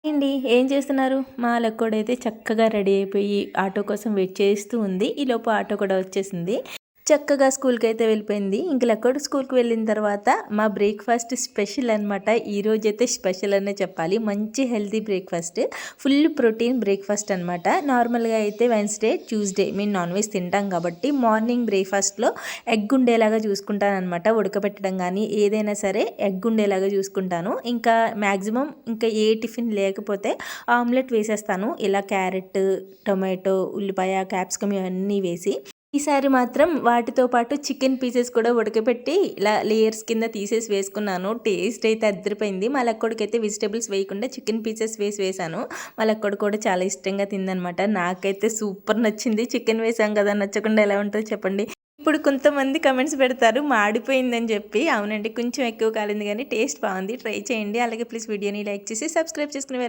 ఏండి ఏం చేస్తున్నారు? మా లక్కోడైతే చక్కగా రెడీ అయిపోయి ఆటో కోసం వెయిట్ చేస్తూ ఉంది. ఈలోపు ఆటో కూడా వచ్చేసింది. చక్కగా స్కూల్‌కైతే వెళ్ళిపోయింది. ఇంక లక్కోడు స్కూల్‌కి వెళ్ళిన తర్వాత మా బ్రేక్‌ఫాస్ట్ స్పెషల్ అనమాట. ఈరోజైతే స్పెషల్ అనే చెప్పాలి. మంచి healthy breakfast. Full protein breakfast అనమాట. నార్మల్‌గా అయితే వెన్స్‌డే, ట్యూస్‌డే మేము నాన్ వెజ్ తింటాం కాబట్టి మార్నింగ్ బ్రేక్‌ఫాస్ట్‌లో ఎగ్ ఉండేలాగా చూసుకుంటాననమాట. ఉడకబెట్టడం గానీ ఏదైనా సరే ఎగ్ ఉండేలాగా చూసుకుంటాను. ఇంకా మ్యాక్సిమం ఇంకా ఏ టిఫిన్ లేకపోతే ఆమ్లెట్ వేసేస్తాను. ఇలా క్యారెట్, టొమాటో, ఉల్లిపాయ, క్యాప్సికమ్ ఇవన్నీ వేసి. ఈసారి మాత్రం వాటితో పాటు చికెన్ పీసెస్ కూడా ఉడకబెట్టి ఇలా లేయర్స్ కింద తీసేసి వేసుకున్నాను. టేస్ట్ అయితే అదిరిపోయింది. మా లక్కోడికైతే వెజిటేబుల్స్ వేయకుండా చికెన్ పీసెస్ వేసాను. మా లక్కోడు కూడా చాలా ఇష్టంగా తిందనమాట. నాకైతే సూపర్ నచ్చింది. చికెన్ వేసాం కదా, నచ్చకుండా ఎలా ఉంటుందో చెప్పండి. ఇప్పుడు కొంతమంది కమెంట్స్ పెడతారు మాడిపోయిందని చెప్పి. అవునండి, కొంచెం ఎక్కువ కాలింది కానీ టేస్ట్ బాగుంది. ట్రై చేయండి. అలాగే ప్లీజ్ వీడియోని లైక్ చేసి సబ్స్క్రైబ్ చేసుకుని